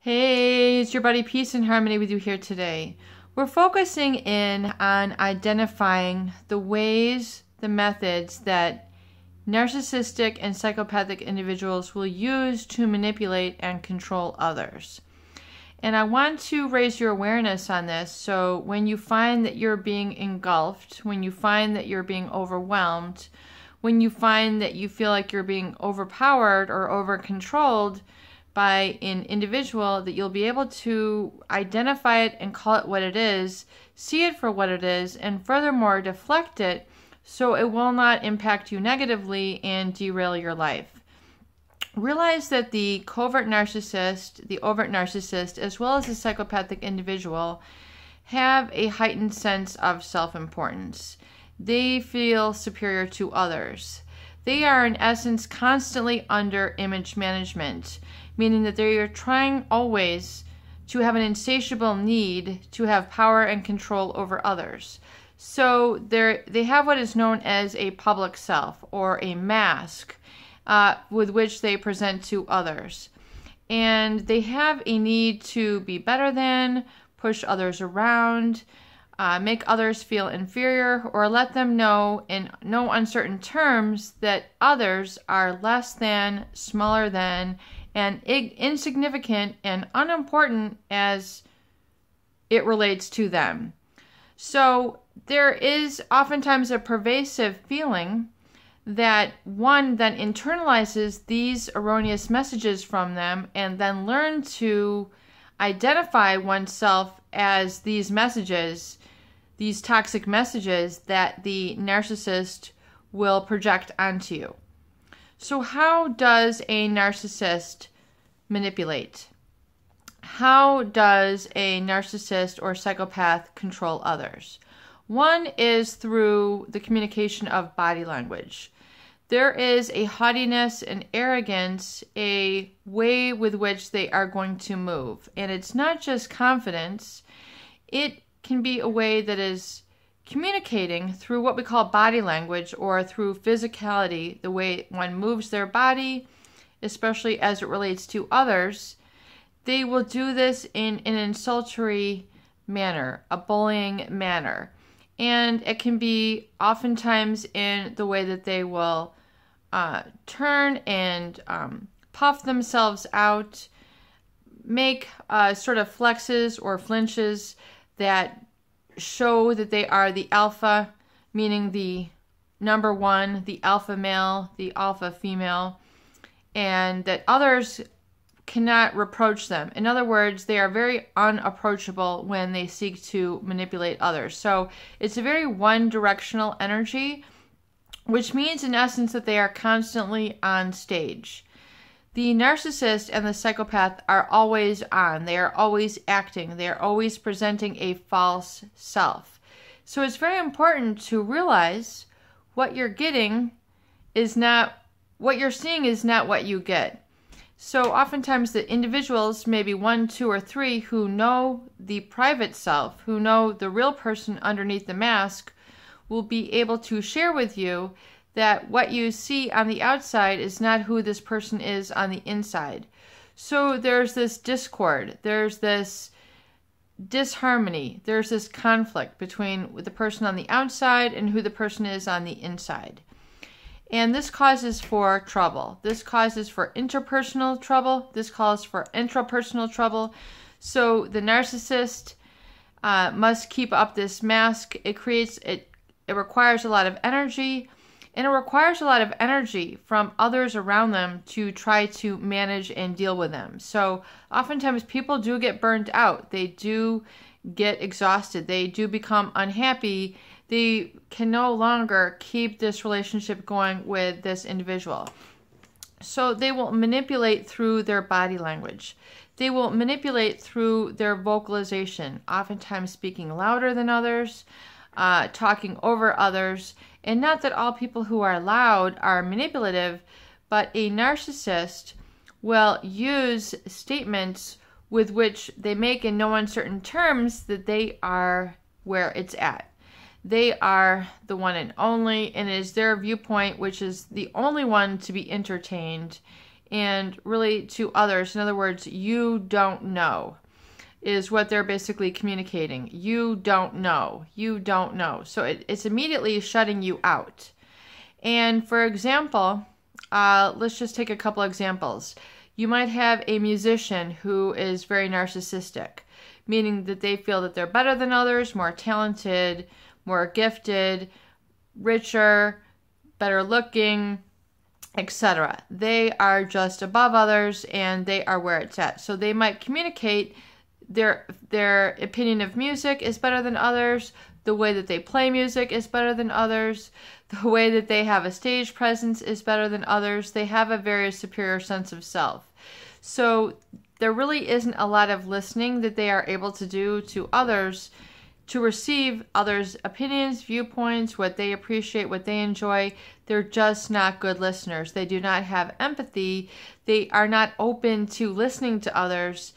Hey, it's your buddy Peace and Harmony with you here today. We're focusing in on identifying the ways, the methods that narcissistic and psychopathic individuals will use to manipulate and control others. And I want to raise your awareness on this, so when you find that you're being engulfed, when you find that you're being overwhelmed, when you find that you feel like you're being overpowered or over-controlled by an individual, that you'll be able to identify it and call it what it is, see it for what it is, and furthermore deflect it so it will not impact you negatively and derail your life. Realize that the covert narcissist, the overt narcissist, as well as the psychopathic individual have a heightened sense of self-importance. They feel superior to others. They are in essence constantly under image management, meaning that they are trying always to have an insatiable need to have power and control over others. So they have what is known as a public self, or a mask, with which they present to others. And they have a need to be better than, push others around, make others feel inferior, or let them know in no uncertain terms that others are less than, smaller than, and insignificant and unimportant as it relates to them. So there is oftentimes a pervasive feeling that one then internalizes these erroneous messages from them and then learn to identify oneself as these messages, these toxic messages that the narcissist will project onto you. So how does a narcissist manipulate? How does a narcissist or psychopath control others? One is through the communication of body language. There is a haughtiness and arrogance, a way with which they are going to move. And it's not just confidence. It can be a way that is communicating through what we call body language, or through physicality, the way one moves their body, especially as it relates to others. They will do this in an insultory manner, a bullying manner. And it can be oftentimes in the way that they will turn and puff themselves out, make sort of flexes or flinches that show that they are the alpha, meaning the number one, the alpha male, the alpha female, and that others cannot reproach them. In other words, they are very unapproachable when they seek to manipulate others. So it's a very one-directional energy, which means in essence that they are constantly on stage. The narcissist and the psychopath are always on. They are always acting. They are always presenting a false self. So it's very important to realize what you're getting is not, what you're seeing is not what you get. So oftentimes the individuals, maybe 1, 2, or 3, who know the private self, who know the real person underneath the mask, will be able to share with you that what you see on the outside is not who this person is on the inside. So there's this discord, there's this disharmony, there's this conflict between the person on the outside and who the person is on the inside. And this causes for trouble. This causes for interpersonal trouble. This calls for intrapersonal trouble. So the narcissist must keep up this mask. It requires a lot of energy. And it requires a lot of energy from others around them to try to manage and deal with them. So oftentimes people do get burnt out. They do get exhausted. They do become unhappy. They can no longer keep this relationship going with this individual. So they will manipulate through their body language. They will manipulate through their vocalization, oftentimes speaking louder than others, talking over others. And not that all people who are loud are manipulative, but a narcissist will use statements with which they make in no uncertain terms that they are where it's at. They are the one and only, and it is their viewpoint which is the only one to be entertained and really to others. In other words, you don't know is what they're basically communicating. You don't know. You don't know. So it's immediately shutting you out. And for example, let's just take a couple examples. You might have a musician who is very narcissistic, meaning that they feel that they're better than others, more talented, more gifted, richer, better looking, etc. They are just above others and they are where it's at. So they might communicate their opinion of music is better than others, the way that they play music is better than others, the way that they have a stage presence is better than others. They have a very superior sense of self. So there really isn't a lot of listening that they are able to do to others, to receive others' opinions, viewpoints, what they appreciate, what they enjoy. They're just not good listeners. They do not have empathy. They are not open to listening to others.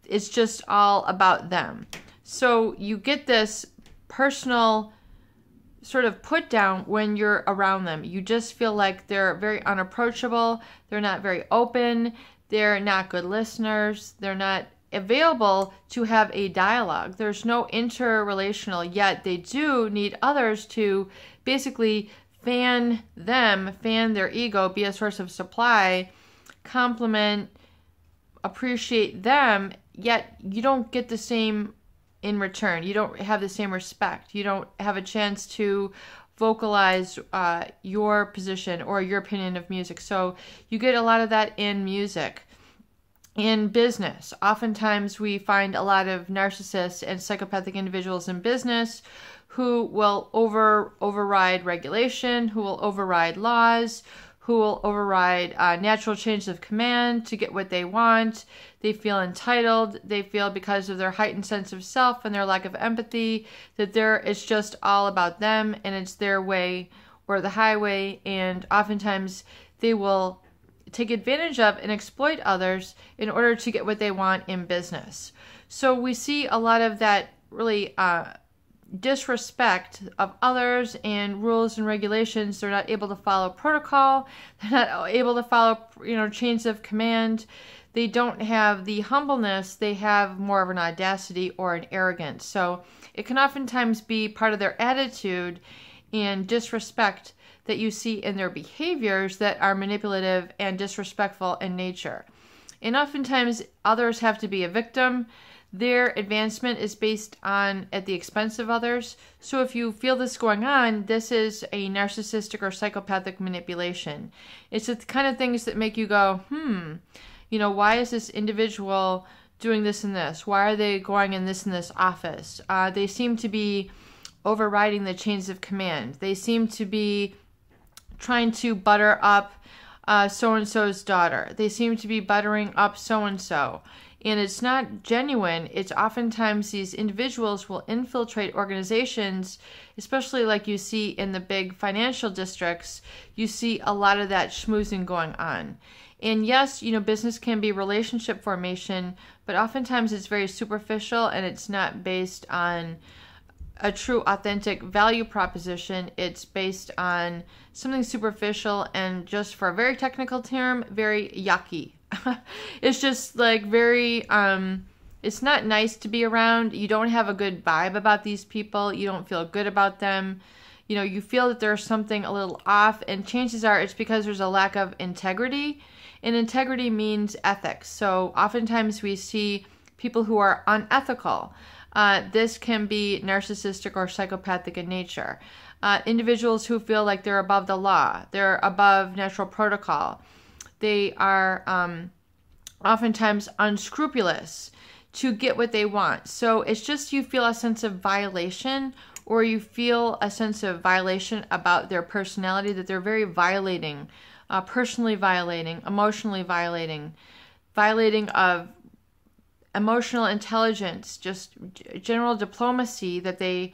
It's just all about them. So you get this personal sort of put down when you're around them. You just feel like they're very unapproachable. They're not very open. They're not good listeners. They're not available to have a dialogue. There's no interrelational, yet they do need others to basically fan their ego, be a source of supply, compliment, appreciate them, yet you don't get the same in return. You don't have the same respect. You don't have a chance to vocalize your position or your opinion of music. So you get a lot of that in music. In business, oftentimes we find a lot of narcissists and psychopathic individuals in business who will override regulation, who will override laws, who will override natural chains of command to get what they want. They feel entitled. They feel, because of their heightened sense of self and their lack of empathy, that it's just all about them and it's their way or the highway. And oftentimes they will take advantage of and exploit others in order to get what they want in business. So we see a lot of that really disrespect of others and rules and regulations. They're not able to follow protocol. They're not able to follow, chains of command. They don't have the humbleness. They have more of an audacity or an arrogance. So it can oftentimes be part of their attitude and disrespect that you see in their behaviors that are manipulative and disrespectful in nature. And oftentimes others have to be a victim. Their advancement is based on at the expense of others. So if you feel this going on, this is a narcissistic or psychopathic manipulation. It's the kind of things that make you go, why is this individual doing this and this? Why are they going in this and this office? They seem to be overriding the chains of command. They seem to be trying to butter up so-and-so's daughter. They seem to be buttering up so-and-so. And it's not genuine. It's oftentimes these individuals will infiltrate organizations, especially like you see in the big financial districts. You see a lot of that schmoozing going on. And yes, business can be relationship formation, but oftentimes it's very superficial and it's not based on a true authentic value proposition. It's based on something superficial and, just for a very technical term, very yucky. It's just like very it's not nice to be around. You don't have a good vibe about these people. You don't feel good about them. You feel that there's something a little off, and chances are it's because there's a lack of integrity, and integrity means ethics. So oftentimes we see people who are unethical. This can be narcissistic or psychopathic in nature. Individuals who feel like they're above the law, they're above natural protocol. They are oftentimes unscrupulous to get what they want. So it's just you feel a sense of violation, or you feel a sense of violation about their personality, that they're very violating, personally violating, emotionally violating, violating of emotional intelligence, just general diplomacy that they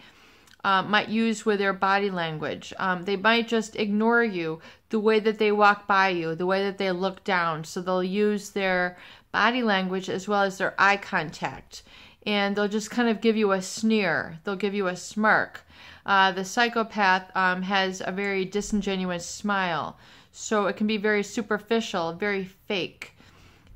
might use with their body language. They might just ignore you, the way that they walk by you, the way that they look down. So they'll use their body language as well as their eye contact. And they'll just kind of give you a sneer. They'll give you a smirk. The psychopath has a very disingenuous smile. So it can be very superficial, very fake.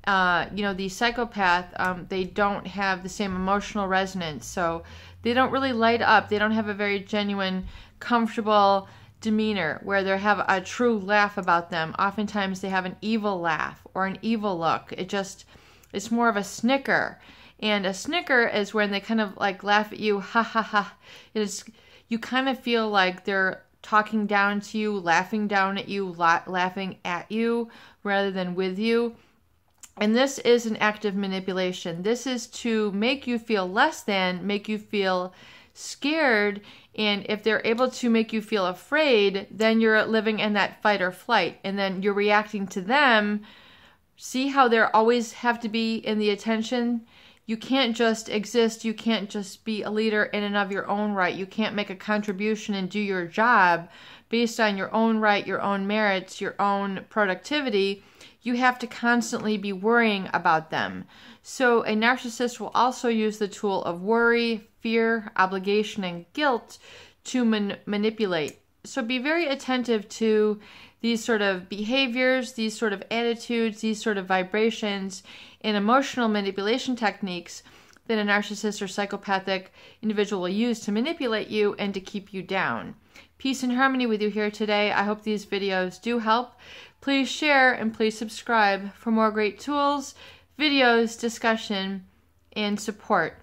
The psychopath, they don't have the same emotional resonance. So they don't really light up. They don't have a very genuine, comfortable demeanor where they have a true laugh about them. Oftentimes they have an evil laugh or an evil look. It's more of a snicker. And a snicker is when they kind of like laugh at you, ha ha ha. You kind of feel like they're talking down to you, laughing down at you, laughing at you rather than with you. And this is an act of manipulation. This is to make you feel less than, make you feel scared. And if they're able to make you feel afraid, then you're living in that fight or flight. And then you're reacting to them. See how they always have to be in the attention? You can't just exist. You can't just be a leader in and of your own right. You can't make a contribution and do your job based on your own right, your own merits, your own productivity. You have to constantly be worrying about them. So a narcissist will also use the tool of worry, fear, obligation, and guilt to manipulate. So be very attentive to these sort of behaviors, these sort of attitudes, these sort of vibrations and emotional manipulation techniques that a narcissist or psychopathic individual will use to manipulate you and to keep you down. Peace and harmony with you here today. I hope these videos do help. Please share and please subscribe for more great tools, videos, discussion, and support.